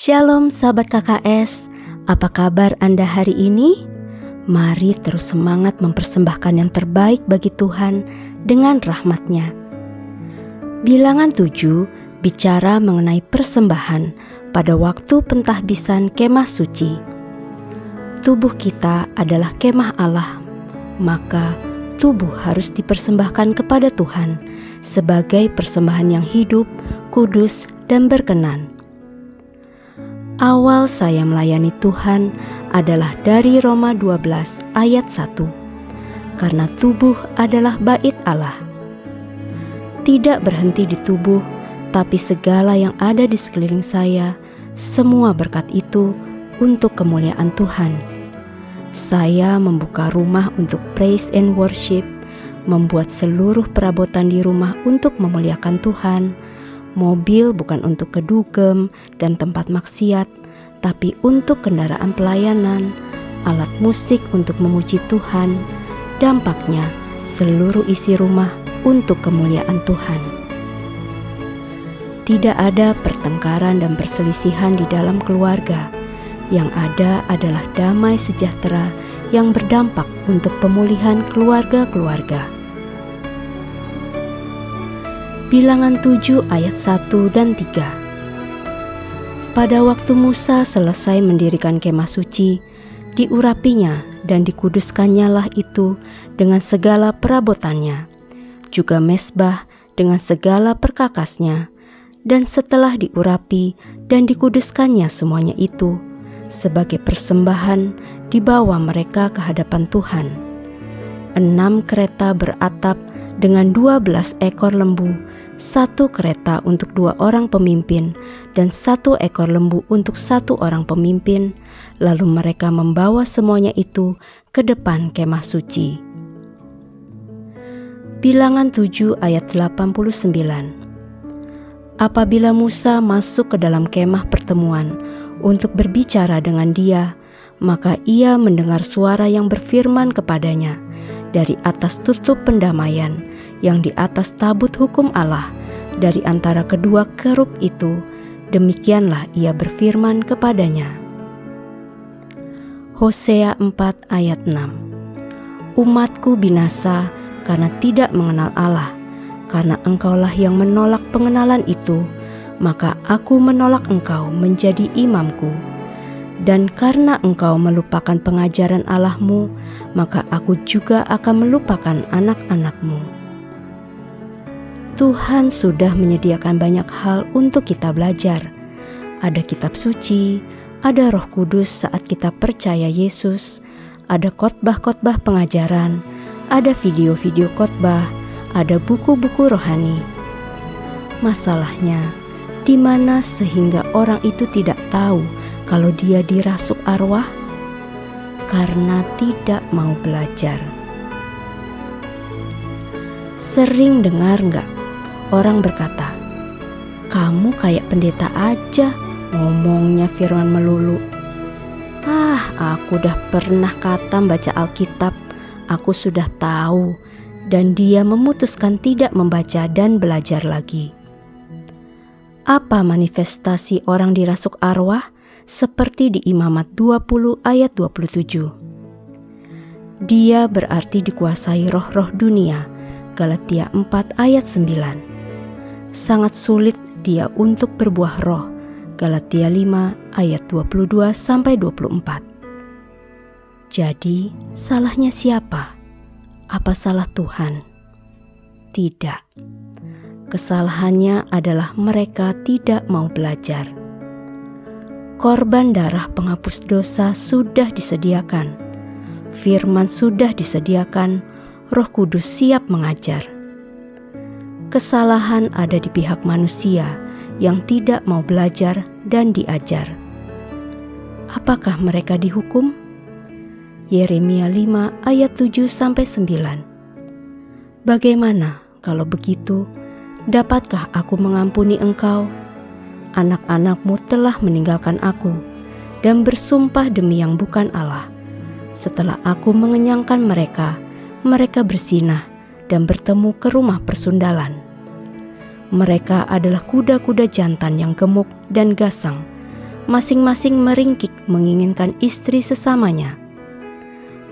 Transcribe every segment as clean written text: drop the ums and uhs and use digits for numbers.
Shalom sahabat KKS, apa kabar Anda hari ini? Mari terus semangat mempersembahkan yang terbaik bagi Tuhan dengan rahmat-Nya. Bilangan 7 bicara mengenai persembahan pada waktu pentahbisan kemah suci. Tubuh kita adalah kemah Allah, maka tubuh harus dipersembahkan kepada Tuhan sebagai persembahan yang hidup, kudus, dan berkenan. Awal saya melayani Tuhan adalah dari Roma 12 ayat 1. Karena tubuh adalah bait Allah. Tidak berhenti di tubuh, tapi segala yang ada di sekeliling saya, semua berkat itu untuk kemuliaan Tuhan. Saya membuka rumah untuk praise and worship, membuat seluruh perabotan di rumah untuk memuliakan Tuhan, mobil bukan untuk kedugem dan tempat maksiat, tapi untuk kendaraan pelayanan, alat musik untuk memuji Tuhan. Dampaknya, seluruh isi rumah untuk kemuliaan Tuhan. Tidak ada pertengkaran dan perselisihan di dalam keluarga. Yang ada adalah damai sejahtera yang berdampak untuk pemulihan keluarga-keluarga. Bilangan 7 ayat 1 dan 3. Pada waktu Musa selesai mendirikan kemah suci, diurapinya dan dikuduskannya itu dengan segala perabotannya, juga mesbah dengan segala perkakasnya, dan setelah diurapi dan dikuduskannya semuanya itu, sebagai persembahan dibawa mereka ke hadapan Tuhan. 6 kereta beratap dengan 12 ekor lembu, 1 kereta untuk 2 orang pemimpin, dan 1 ekor lembu untuk 1 orang pemimpin. Lalu mereka membawa semuanya itu ke depan kemah suci. Bilangan 7 ayat 89. Apabila Musa masuk ke dalam kemah pertemuan untuk berbicara dengan dia, maka ia mendengar suara yang berfirman kepadanya dari atas tutup pendamaian yang di atas tabut hukum Allah, dari antara kedua kerub itu. Demikianlah ia berfirman kepadanya. Hosea 4 ayat 6. Umatku binasa karena tidak mengenal Allah. Karena engkaulah yang menolak pengenalan itu, maka aku menolak engkau menjadi imamku. Dan karena engkau melupakan pengajaran Allahmu, maka aku juga akan melupakan anak-anakmu. Tuhan sudah menyediakan banyak hal untuk kita belajar. Ada kitab suci, ada Roh Kudus saat kita percaya Yesus, ada khotbah-khotbah pengajaran, ada video-video khotbah, ada buku-buku rohani. Masalahnya, di mana sehingga orang itu tidak tahu kalau dia dirasuk arwah? Karena tidak mau belajar. Sering dengar nggak orang berkata, kamu kayak pendeta aja, ngomongnya firman melulu. Aku udah pernah khatam baca Alkitab, aku sudah tahu. Dan dia memutuskan tidak membaca dan belajar lagi. Apa manifestasi orang dirasuk arwah? Seperti di Imamat 20 ayat 27. Dia berarti dikuasai roh-roh dunia. Galatia 4 ayat 9. Sangat sulit dia untuk berbuah roh. Galatia 5 ayat 22-24. Jadi, salahnya siapa? Apa salah Tuhan? Tidak. Kesalahannya adalah mereka tidak mau belajar. Korban darah penghapus dosa sudah disediakan. Firman sudah disediakan. Roh Kudus siap mengajar. Kesalahan ada di pihak manusia yang tidak mau belajar dan diajar. Apakah mereka dihukum? Yeremia 5 ayat 7-9. Bagaimana kalau begitu? Dapatkah aku mengampuni engkau? Anak-anakmu telah meninggalkan aku dan bersumpah demi yang bukan Allah. Setelah aku mengenyangkan mereka, mereka bersinah dan bertemu ke rumah persundalan. Mereka adalah kuda-kuda jantan yang gemuk dan gasang. masing-masing meringkik menginginkan istri sesamanya.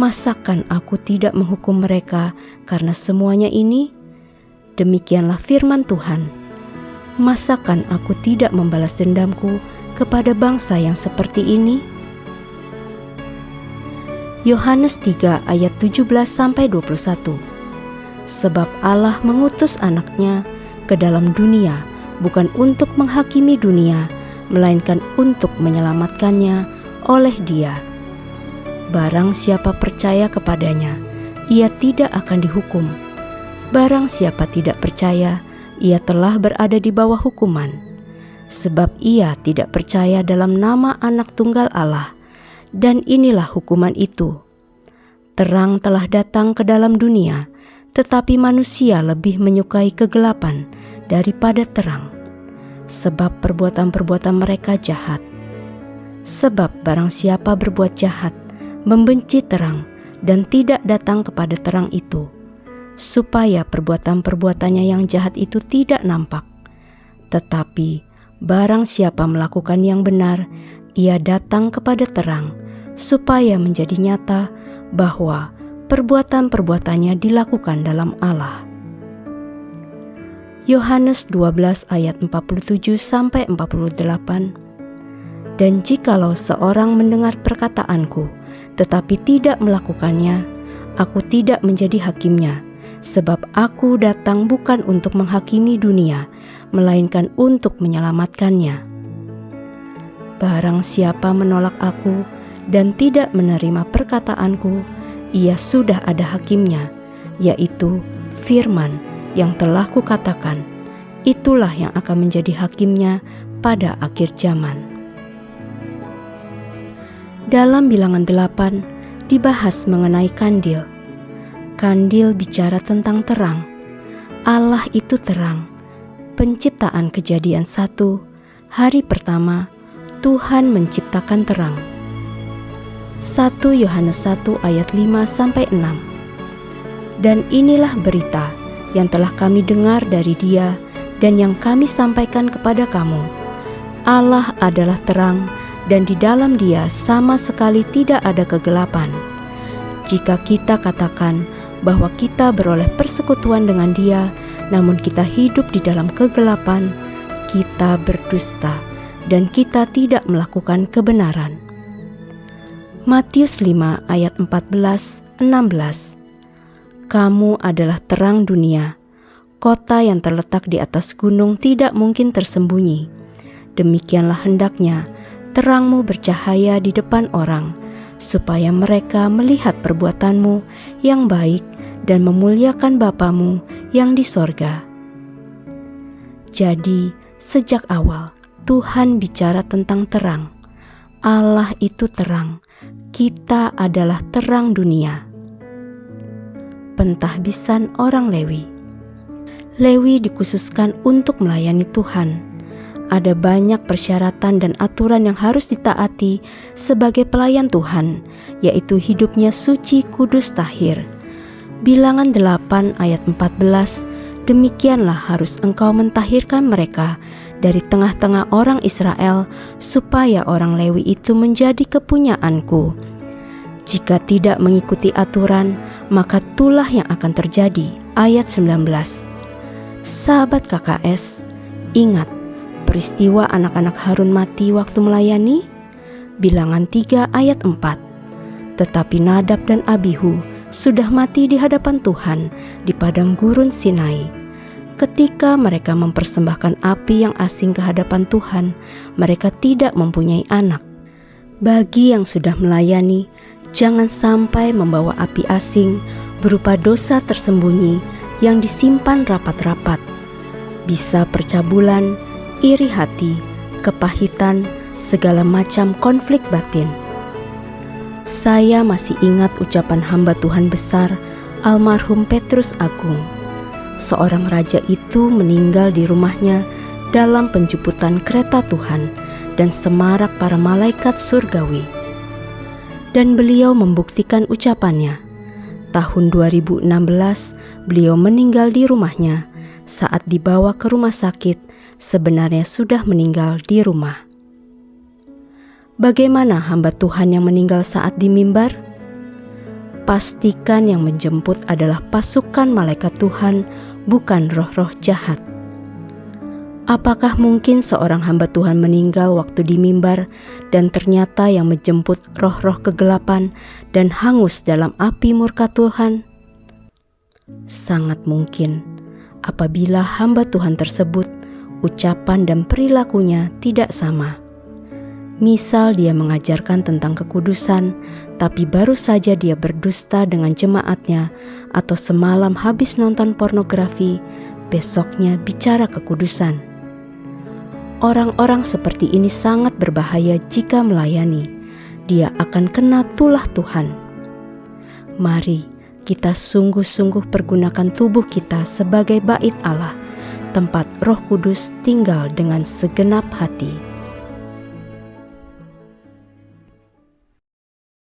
Masakan aku tidak menghukum mereka karena semuanya ini? Demikianlah firman Tuhan. Masakan aku tidak membalas dendamku kepada bangsa yang seperti ini? Yohanes 3 ayat 17-21. Sebab Allah mengutus anaknya ke dalam dunia bukan untuk menghakimi dunia, melainkan untuk menyelamatkannya oleh Dia. Barang siapa percaya kepadanya, ia tidak akan dihukum. Barang siapa tidak percaya, ia telah berada di bawah hukuman, sebab ia tidak percaya dalam nama Anak Tunggal Allah. Dan inilah hukuman itu: terang telah datang ke dalam dunia, tetapi manusia lebih menyukai kegelapan daripada terang, sebab perbuatan-perbuatan mereka jahat. Sebab barang siapa berbuat jahat, membenci terang dan tidak datang kepada terang itu, supaya perbuatan-perbuatannya yang jahat itu tidak nampak. Tetapi barang siapa melakukan yang benar, ia datang kepada terang, supaya menjadi nyata bahwa perbuatan-perbuatannya dilakukan dalam Allah. Yohanes 12 ayat 47-48. Dan jikalau seorang mendengar perkataanku tetapi tidak melakukannya, aku tidak menjadi hakimnya, sebab aku datang bukan untuk menghakimi dunia, melainkan untuk menyelamatkannya. Barang siapa menolak aku dan tidak menerima perkataanku, ia sudah ada hakimnya, yaitu firman yang telah kukatakan. Itulah yang akan menjadi hakimnya pada akhir zaman. Dalam Bilangan 8 dibahas mengenai kandil. Kandil bicara tentang terang. Allah itu terang. Penciptaan Kejadian 1, hari pertama, Tuhan menciptakan terang. 1 Yohanes 1 ayat 5-6. Dan inilah berita yang telah kami dengar dari Dia dan yang kami sampaikan kepada kamu. Allah adalah terang, dan di dalam Dia sama sekali tidak ada kegelapan. Jika kita katakan bahwa kita beroleh persekutuan dengan Dia, namun kita hidup di dalam kegelapan, kita berdusta dan kita tidak melakukan kebenaran. Matius 5 ayat 14-16. Kamu adalah terang dunia. Kota yang terletak di atas gunung tidak mungkin tersembunyi. Demikianlah hendaknya terangmu bercahaya di depan orang, supaya mereka melihat perbuatanmu yang baik dan memuliakan Bapamu yang di sorga. Jadi, sejak awal Tuhan bicara tentang terang. Allah itu terang, kita adalah terang dunia. Pentahbisan orang Lewi. Lewi dikhususkan untuk melayani Tuhan. Ada banyak persyaratan dan aturan yang harus ditaati sebagai pelayan Tuhan, yaitu hidupnya suci, kudus, tahir. Bilangan 8 ayat 14, demikianlah harus engkau mentahirkan mereka dari tengah-tengah orang Israel, supaya orang Lewi itu menjadi kepunyaanku. Jika tidak mengikuti aturan, maka itulah yang akan terjadi. Ayat 19. Sahabat KKS, ingat peristiwa anak-anak Harun mati waktu melayani? Bilangan 3 ayat 4. Tetapi Nadab dan Abihu sudah mati di hadapan Tuhan di padang gurun Sinai. Ketika mereka mempersembahkan api yang asing ke hadapan Tuhan, mereka tidak mempunyai anak. Bagi yang sudah melayani, jangan sampai membawa api asing berupa dosa tersembunyi yang disimpan rapat-rapat. Bisa percabulan, iri hati, kepahitan, segala macam konflik batin. Saya masih ingat ucapan hamba Tuhan besar, almarhum Petrus Agung. Seorang raja itu meninggal di rumahnya dalam penjemputan kereta Tuhan dan semarak para malaikat surgawi. Dan beliau membuktikan ucapannya. Tahun 2016, beliau meninggal di rumahnya. Saat dibawa ke rumah sakit, sebenarnya sudah meninggal di rumah. Bagaimana hamba Tuhan yang meninggal saat di mimbar? Pastikan yang menjemput adalah pasukan malaikat Tuhan, bukan roh-roh jahat. Apakah mungkin seorang hamba Tuhan meninggal waktu di mimbar dan ternyata yang menjemput roh-roh kegelapan dan hangus dalam api murka Tuhan? Sangat mungkin apabila hamba Tuhan tersebut, ucapan dan perilakunya tidak sama. Misal dia mengajarkan tentang kekudusan, tapi baru saja dia berdusta dengan jemaatnya, atau semalam habis nonton pornografi, besoknya bicara kekudusan. Orang-orang seperti ini sangat berbahaya jika melayani. Dia akan kena tulah Tuhan. Mari kita sungguh-sungguh pergunakan tubuh kita sebagai bait Allah, tempat Roh Kudus tinggal dengan segenap hati.